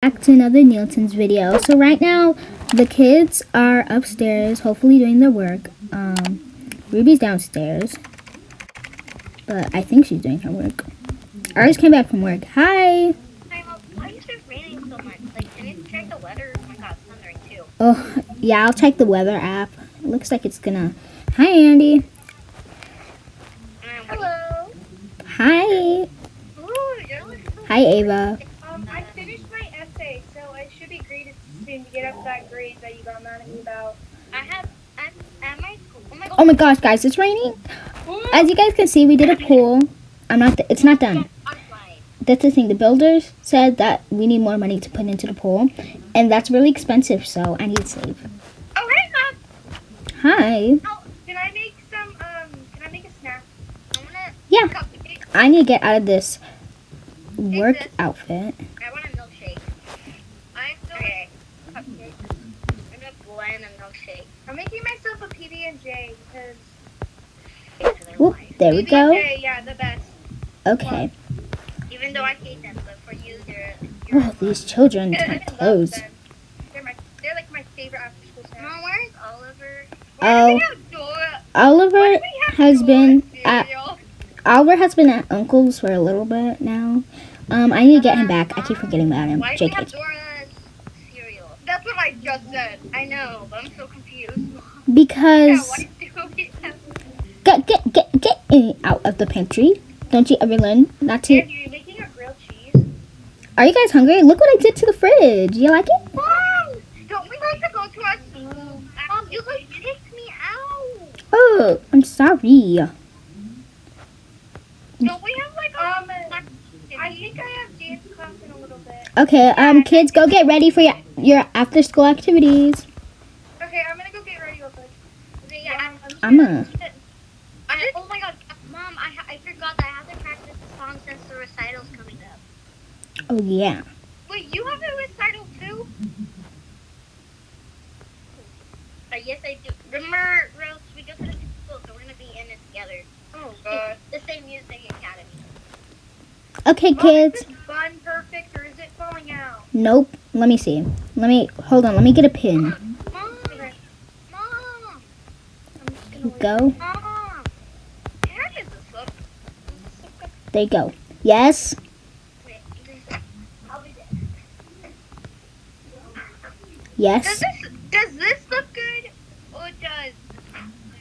back to another Nilson's video. So right now, the kids are upstairs, hopefully doing their work. Ruby's downstairs, but I think she's doing her work. I just came back from work. Hi! Why is it raining so much? Like, I need to check the weather. Oh my god, it's thundering too. Oh, yeah, I'll check the weather app. It looks like it's gonna... Hi, Andy. Hello. Hi. Ooh, you're looking so Hi, Ava. I finished my essay, so it should be graded soon to get up that grade that you got mad at me about. I'm at my school. Oh my god. Oh my gosh, guys, it's raining. As you guys can see, we did a pool. It's not done. That's the thing. The builders said that we need more money to put into the pool, and that's really expensive, so I need to save. Oh, hey, Mom! Hi. Oh, can I make some, can I make a snack? I wanna Yeah. cupcake. I need to get out of this work outfit. I want a milkshake. I'm still cupcake. I'm gonna blend a milkshake. I'm making myself a PB&J because Whoop, there we go. PB&J, yeah, the best. Okay. Even though I hate them, but for you, they're Oh, these children I my love clothes. them. They're like my favorite after school snack. Mom, where's Oliver? Oh, Dora Oliver has been at cereal? Oliver has been at Uncle's for a little bit now. I need to get him back. I keep forgetting about him. Why do we have JK. Dora's cereal? That's what I just said. I know, but I'm so confused. Because Why do we have... get in out of the pantry. Don't you ever learn not to? Andrew, you're making a grilled cheese? Are you guys hungry? Look what I did to the fridge. You like it? Mom! Don't we like to go to our school? Mom, you guys kicked me out. Oh, I'm sorry. Don't we have like I think I have dance class in a little bit. Okay, kids, go get ready for your after school activities. Okay, I'm gonna go get ready real quick. Yeah, oh my god, Mom, I forgot that I have to practice the song since the recital's coming up. Oh yeah. Wait, you have a recital too? Yes, I do. Remember, Rose, we go to the school, so we're gonna be in it together. Oh god. The same music academy. Okay, Mom, kids. is this bun perfect or is it falling out? Nope. Let me see. Hold on. Let me get a pin. Mom! Okay. Mom! I'm just gonna wait. Go. Mom! Can I get this look? There you go. Yes. Wait, I'll be there. Yes. Does this look good? Or does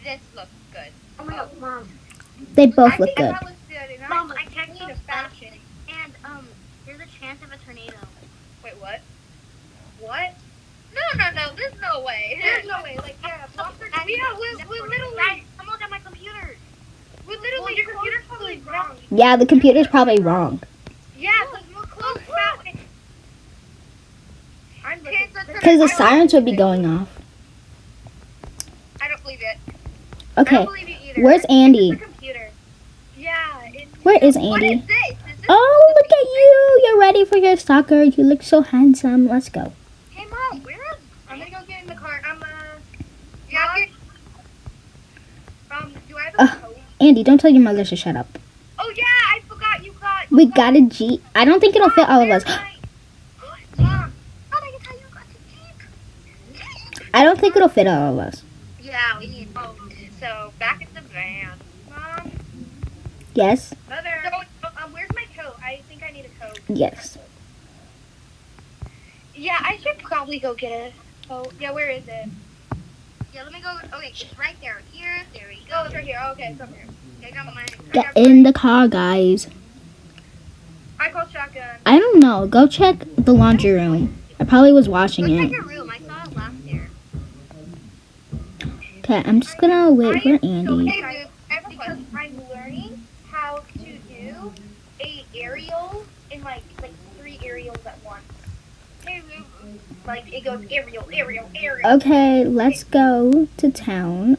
this look good? Oh my god, Mom. They both look good. That looks good. And Mom, I I checked need the a fashion. And, there's a chance of a tornado. Wait, what? What? No, there's no way. There's no way. Like, yeah, we're literally. Guys, come look at my computer. We're literally. Your computer's probably wrong. Yeah, the computer's probably wrong. Yeah, because we're close. I'm looking. Because the sirens would be going off. I don't believe it. I Okay. don't believe you either. Where's Andy? It's the computer. Yeah, it's. Where is What Andy? is this? Is this Oh, look at you. You're ready for your soccer. You look so handsome. Let's go. Hey, Mom, where is... I'm gonna go get in the car. Yeah, Do I have a coat? Andy, don't tell your mother to shut up. Oh yeah, I forgot you got. We got a Jeep. I don't think it'll fit all of us. Mom, how did I tell you got the Jeep? I don't think it'll fit all of us. Yeah, we need both. So, back at the van. Mom, Yes. Mother. Where's my coat? I think I need a coat. Yes. Yeah, I should probably go get a coat. Yeah, where is it? Yeah, let me go. Okay, it's right there. Here, there we Oh, go. it's right here. Oh, okay, it's up here. I got mine. Get in the car, guys. I call shotgun. I don't know. Go check the laundry room. I probably was washing Looks like it. your room. I saw it last year. Okay, I'm just gonna wait for Andy. Hey, Ruth, I have a question. I'm learning how to do a aerial in like 3 aerials at once. Hey, Ruth. Like it goes aerial. Okay, let's go to town.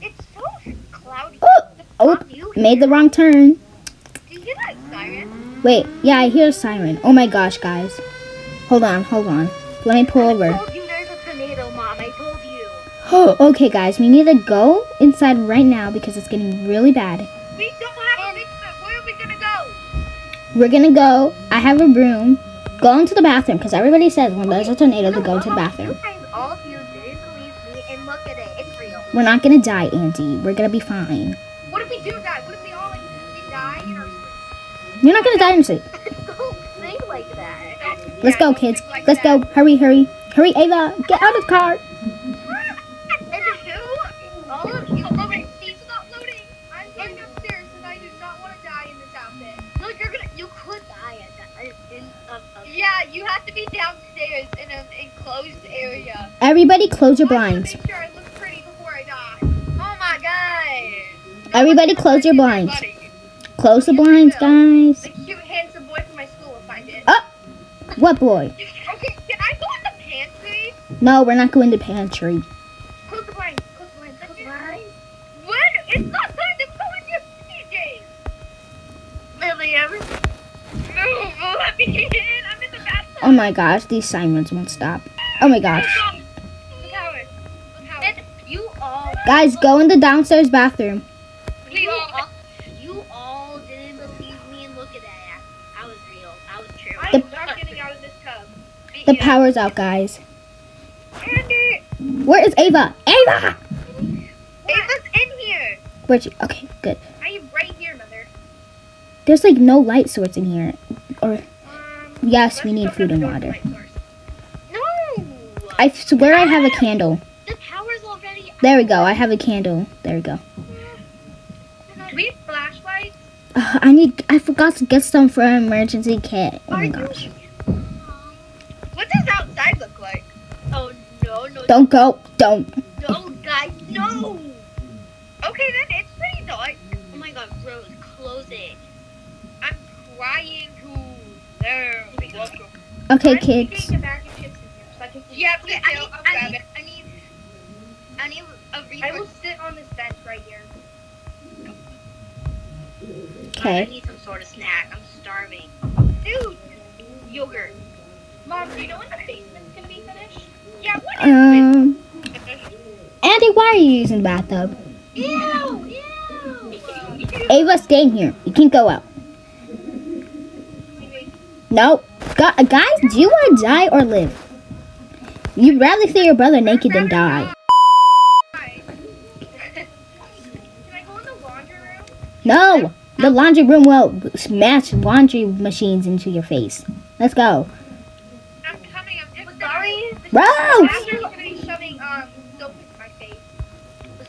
It's so cloudy. Oh, made the wrong turn. Do you hear that siren? Wait, yeah, I hear a siren. Oh my gosh, guys. Hold on. Let me pull over. I told you there's a tornado, Mom. I told you. Oh, okay, guys, we need to go inside right now because it's getting really bad. We don't have a basement. Where are we gonna go? We're gonna go. I have a broom. Go into the bathroom, because everybody says when there's a tornado to go into the bathroom. You guys, all of you didn't believe me, and look at it. It's real. We're not gonna die, Andy. We're gonna be fine. What if we do die? What if we all, like, we die in our sleep? You're not gonna die in your sleep. Don't think like that. Let's go, kids. Let's go. Hurry, hurry. Hurry, Ava. Get out of the car. And who? All of you. Oh, wait, it's not loading. I'm going upstairs, and I do not want to die in this outfit. No, you could die in Yeah, you have to be downstairs in an enclosed area. Everybody close your I want blinds. to make sure I look pretty before I die. Oh my god. Everybody close your blinds. Buddy. Close the blinds, guys. The cute, handsome boy from my school will find it. Oh, what boy? Okay, can I go in the pantry? No, we're not going to pantry. Close the blinds. Close the blinds. Close the blinds. What? It's not time to go in your PJs. Lily, ever? Move, let me in. I'm in the bathtub. Oh my gosh, these sirens won't stop. Oh my gosh. Look how it. Look how it. And you all. Guys, go in the downstairs bathroom. You all didn't believe me, and look at that. I was real. I was true. I'm not getting out of this tub. The power's out, guys. Andy! Where is Ava? Ava! Ava's in here. Where'd she? Okay, good. I am right here, mother. There's like no light source in here. Or, yes, let's we need open food the and door water. to light source. No! I swear I have a candle. The power's already There we go. I have a candle. There we go. Do we have flashlights? I forgot to get some for an emergency kit. Oh my gosh. What does outside look like? Oh, no. Don't go. Don't. No, guys, no! Okay, then it's pretty dark. Oh my god, Rose, close it. I'm crying to there. Welcome. Okay, I'm kids. taking a bag of chips in here so I can yeah, please Okay, do. I'll grab it. I need a I will resource. sit on this bench right here. I Okay. need some sort of snack. I'm starving. Dude! Yogurt. Mom, do you know when the basement's gonna be finished? Yeah, what is Andy, why are you using the bathtub? Ew! Ava, stay in here. You can't go out. No. Guys, do you want to die or live? You'd rather see your brother naked than die. Can I go in the laundry room? No. The laundry room will smash laundry machines into your face. Let's go. I'm coming, I'm just Sorry. Rose! After gonna be shoving soap in my face.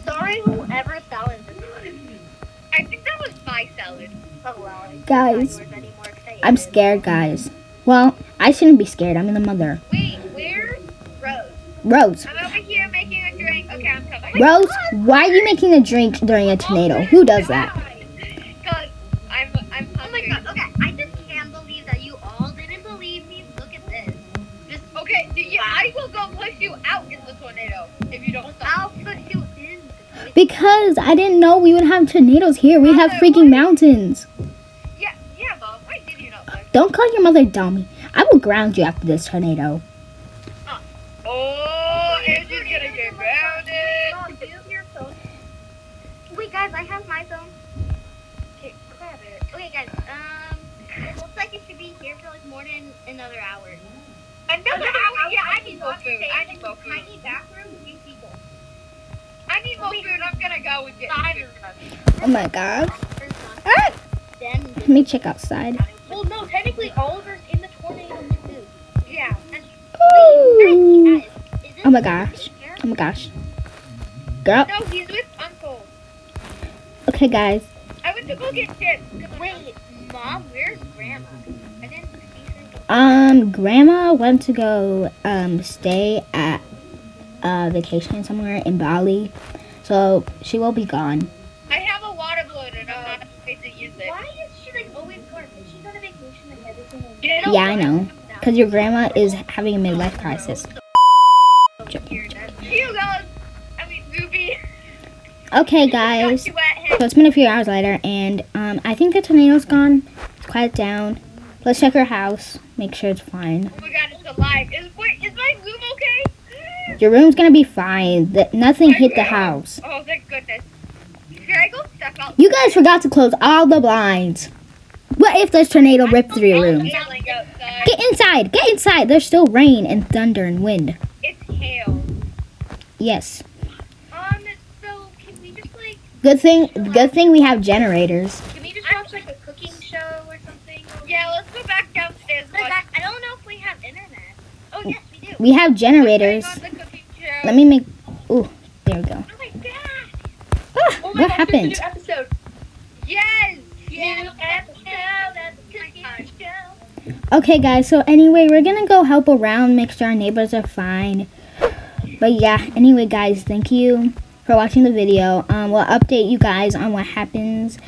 Sorry, whoever salad this was. I think that was my salad. Oh well. Guys, Yours anymore, 'cause I ate I'm it. scared, guys. Well, I shouldn't be scared. I'm the mother. Wait, where's Rose? Rose. I'm over here making a drink. Okay, I'm coming. Rose, why are you making a drink during a tornado? Who does that? Because I'm Oh my hungry. god, okay, I just can't believe that you all didn't believe me. Look at this. Okay, I will go push you out in the tornado if you don't stop. I'll put you in. Because I didn't know we would have tornadoes here. We have freaking mountains. Yeah, Mom. Why did you not push? Don't call your mother dummy. I will ground you after this tornado. Oh, Andrew's gonna get grounded. Mom, do you have your phone? Wait, guys, I have my phone. Okay, grab it. Okay, guys, it looks like it should be here for like more than another hour. Another hour? Yeah, I need more Okay, food. I need more food. tiny bathroom with few people. I need more food. I'm gonna go and get Five food. of us. Oh my god. Ah! Let me check outside. Well, no, technically Oliver's in the tornado too. Yeah. Ooh. Oh my gosh. Oh my gosh. Girl. No, he's with Uncle. Okay, guys. I went to go get chips. Wait, Mom, where's Grandma? I didn't see her. Grandma went to go stay at vacation somewhere in Bali, so she will be gone. I have a water balloon and I'm not afraid to use it. Why is she like always gone? Is she on a vacation like every single day? You know Yeah, I know. Because your grandma is having a midlife crisis. You guys. I mean, Ruby. Okay, guys. Got you at him. So it's been a few hours later, and I think the tornado's gone. It's quiet down. Let's check our house. Make sure it's fine. Oh my god, it's alive. Is my room okay? Your room's gonna be fine. Nothing hit the house. Oh, thank goodness. Should I go step out? You guys forgot to close all the blinds. What if this tornado ripped through your room? Yelling outside. Get inside! inside. Get inside. There's still rain and thunder and wind. It's hail. Yes. So can we just like, Good thing we have generators. can we just watch like a cooking show or something? Yeah, let's go back downstairs. I don't know if we have internet. Oh yes, we do. We have generators. Let's turn on the cooking show. Let me make... Ooh, there we go. Oh my god. Ah, Oh my what gosh, happened? there's a new episode. Yes. New episode of the cooking show. Okay, guys, so anyway, we're gonna go help around, make sure our neighbors are fine. But yeah, anyway, guys, thank you for watching the video. We'll update you guys on what happens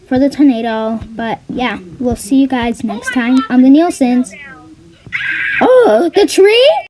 for the tornado. But yeah, we'll see you guys next time on the Nilsons. Down. Oh, the tree?